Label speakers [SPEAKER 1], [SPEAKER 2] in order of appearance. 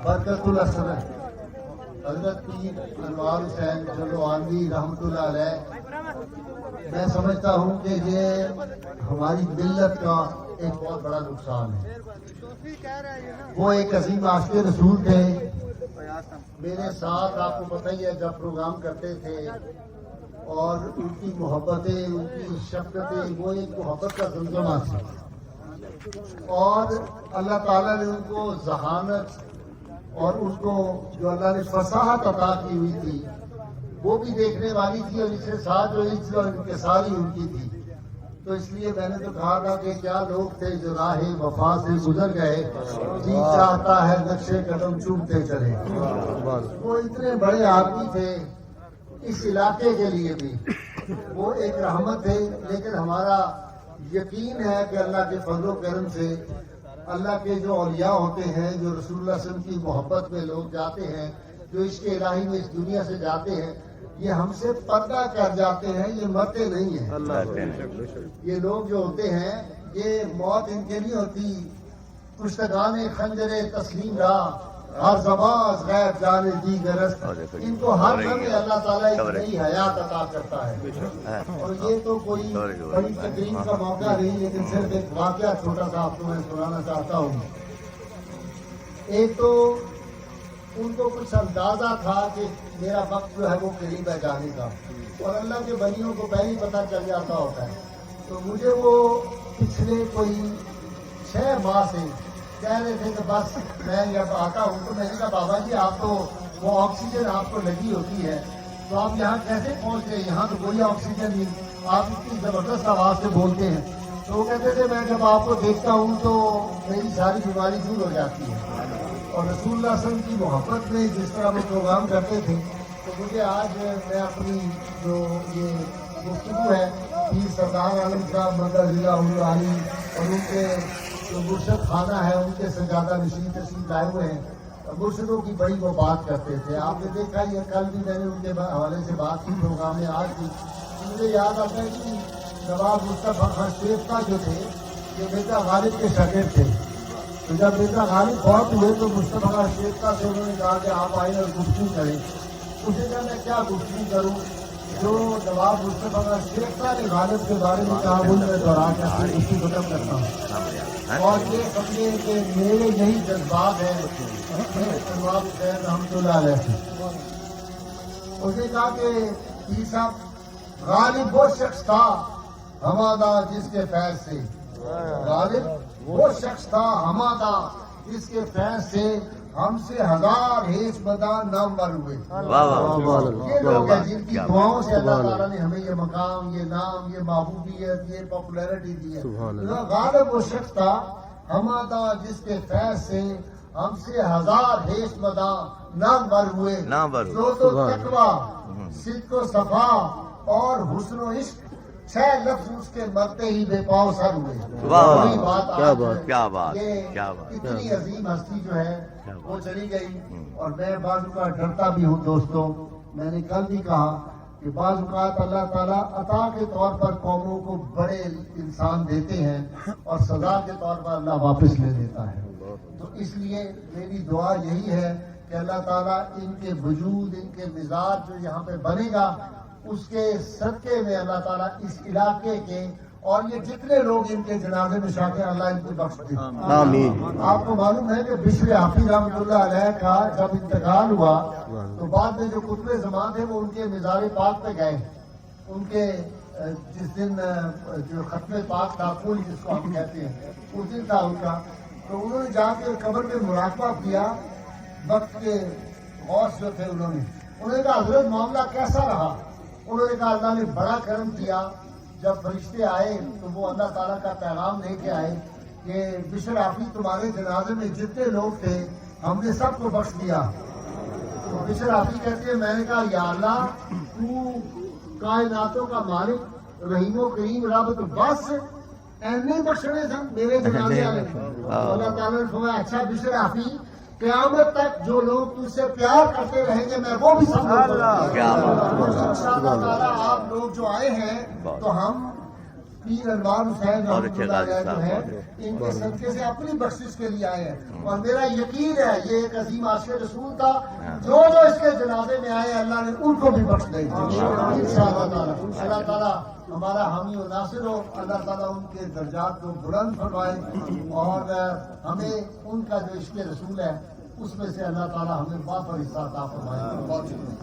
[SPEAKER 1] برکت الاسر حضرت پیر انوار حسین جلوانی رحمۃ اللہ علیہ، میں سمجھتا ہوں کہ یہ ہماری ملت کا ایک بہت بڑا نقصان ہے۔ وہ ایک عظیم عاشق رسول تھے، میرے ساتھ آپ کو پتہ ہی ہے جب پروگرام کرتے تھے، اور ان کی محبتیں، ان کی شفقتیں، وہ ایک محبت کا زمزمہ تھی، اور اللہ تعالیٰ نے ان کو ذہانت اور ان کو جو اللہ نے فصاحت عطا کی ہوئی تھی وہ بھی دیکھنے والی تھی، اور اس کے ساتھ جو عزت اور انکساری ان کی تھی۔ تو اس لیے میں نے تو کہا تھا کہ کیا لوگ تھے جو راہ وفا سے گزر گئے، جی چاہتا ہے نقشے قدم چومتے چلے۔ وہ اتنے بڑے آدمی تھے اس علاقے کے لیے بھی، وہ ایک رحمت تھے، لیکن ہمارا یقین ہے کہ اللہ کے فضل و کرم سے اللہ کے جو اولیاء ہوتے ہیں، جو رسول اللہ صلی اللہ علیہ وسلم کی محبت میں لوگ جاتے ہیں، جو عشق الہی میں اس دنیا سے جاتے ہیں، یہ ہم سے پردہ کر جاتے ہیں، یہ مرتے نہیں ہیں۔ یہ لوگ جو ہوتے ہیں یہ موت ان کے نہیں ہوتی، کشتگان خنجر تسلیم راہ ہر زباز غیب جانے دیگر است، ان کو ہر لمحے اللہ تعالیٰ ایک نئی حیات عطا کرتا ہے۔ اور یہ تو کوئی بڑی تقریب کا موقع نہیں، لیکن صرف ایک واقعہ چھوٹا سا آپ کو میں سنانا چاہتا ہوں۔ ایک تو ان کو کچھ اندازہ تھا کہ میرا وقت جو ہے وہ قریب ہے جانے کا، اور اللہ کے بندیوں کو پہلے پتہ چل جاتا ہوتا ہے۔ تو مجھے وہ پچھلے کوئی 6 ماہ سے کہہ رہے تھے کہ بس میں جب آتا ہوں تو میں نے کہا بابا جی آپ تو وہ آکسیجن آپ کو لگی ہوتی ہے تو آپ یہاں کیسے پہنچ گئے، یہاں تو کوئی آکسیجن نہیں، آپ اتنی زبردست آواز سے بولتے ہیں۔ تو وہ کہتے تھے میں جب آپ کو دیکھتا ہوں تو میری ساری بیماری دور ہو جاتی ہے۔ اور رسول اللہ صلی اللہ علیہ وسلم کی محبت میں جس طرح وہ پروگرام کرتے تھے، تو مجھے آج میں اپنی جو یہ گفتگو ہے پیر سردار عالم صاحب مدد اللہ علی اور ان کے جو مرشد خانہ ہے ان کے سجادہ نشین تشریف لائے ہوئے ہیں، مرشدوں کی بڑی وہ بات کرتے تھے۔ آپ نے دیکھا یہ کل بھی میں نے ان کے حوالے سے بات کی پروگرام میں، آج بھی مجھے یاد آتا ہے کہ نواب مصطفیٰ خان شیفتہ جو تھے یہ مرزا غالب کے شاگرد تھے، تو جب مرزا غالب فوت ہوئے تو مصطفیٰ خان شیفتہ سے انہوں نے کہا کہ آپ آئیں اور گفتگو کریں۔ اسے کہا میں کیا گفتگو کروں، جو نواب مصطفیٰ خان شیفتہ نے غالب کے بارے میں کہا وہ میں دوہرا کر اسی ختم کرتا ہوں، اور یہ سمجھے کہ میرے یہی جذبات ہیں نواب حسین رحمۃ اللہ علیہ سے۔ اس نے کہا کہ پیر صاحب غالب وہ شخص تھا ہمادہ جس کے فیض سے، غالب وہ شخص تھا ہمادہ جس کے فیض سے ہم سے 1000 ہیش مدان نامور ہوئے۔ یہ لوگ ہیں جن کی دعاؤں سے اللہ تعالیٰ نے ہمیں یہ مقام، یہ نام، یہ محبوبیت، یہ پاپولیرٹی دی ہے۔ غالب وہ شخص تھا ہمادہ جس کے فیض سے ہم سے 1000 ہیش مدان نامور ہوئے، جو تو تقویٰ، صدق و صفا اور حسن و عشق 6 لفظ اس کے مرتے ہی بے پاؤ سر ہوئے۔ وہی بات
[SPEAKER 2] کیا بات،
[SPEAKER 1] اتنی عظیم ہستی جو ہے وہ چلی گئی۔ اور میں بعض اوقات ڈرتا بھی ہوں دوستوں، میں نے کل بھی کہا کہ بعض اوقات اللہ تعالیٰ عطا کے طور پر قوموں کو بڑے انسان دیتے ہیں اور سزا کے طور پر اللہ واپس لے لیتا ہے۔ تو اس لیے میری دعا یہی ہے کہ اللہ تعالیٰ ان کے وجود، ان کے مزاج جو یہاں پہ بنے گا اس کے صدقے میں اللہ تعالیٰ اس علاقے کے اور یہ جتنے لوگ ان کے جنازے میں شامل ہیں اللہ ان کو بخش دے۔ آمین۔ آپ کو معلوم ہے کہ بشر حافظ رحمۃ اللہ علیہ کا جب انتقال ہوا تو بعد میں جو قطب زمان تھے وہ ان کے مزار پاک پہ گئے، ان کے جس دن جو ختم پاک تھا پھول جس کو ہم کہتے ہیں اس دن تھا ان کا، تو انہوں نے جا کے قبر پہ مراقبہ کیا۔ وقت کے غوث جو تھے انہوں نے کہا حضرت معاملہ کیسا رہا؟ انہوں نے کہا اللہ نے بڑا کرم کیا، جب فرشتے آئے تو وہ اللہ تعالیٰ کا پیغام لے کے آئے کہ بشر حافظ تمہارے جنازے میں جتنے لوگ تھے ہم نے سب کو بخش دیا۔ تو بشر حافظ کہتے ہیں میں نے کہا یا اللہ تو کائناتوں کا مالک رحیم و کریم رب، تو بس ایسے بخشنے سن میرے جنازے آئے۔ اللہ تعالیٰ نے فرمایا اچھا بشر حافظ قیامت تک جو لوگ تجھ سے پیار کرتے رہیں گے میں وہ بھی سب انشاءاللہ تعالیٰ آپ لوگ جو آئے ہیں تو ہم پیر انوار حسین
[SPEAKER 2] بہت
[SPEAKER 1] رحمۃ
[SPEAKER 2] اچھے
[SPEAKER 1] اللہ علیہ
[SPEAKER 2] غازی
[SPEAKER 1] جو
[SPEAKER 2] صاحب،
[SPEAKER 1] ہے
[SPEAKER 2] بہت
[SPEAKER 1] ان کے صدقے سے اپنی بخشش کے لیے آئے ہیں، اور میرا یقین ہے یہ ایک عظیم عاشق رسول تھا، جو اس کے جنازے میں آئے اللہ نے ان کو بھی بخش دیں گے انشاءاللہ تعالیٰ۔ اللہ تعالیٰ ہمارا حامی و ناصر ہو، اللہ تعالیٰ ان کے درجات کو بلند فرمائے، اور ہمیں ان کا جو عشق رسول ہے اس میں سے اللہ تعالیٰ ہمیں وافر حصہ عطا فرمائے۔ بہت شکریہ۔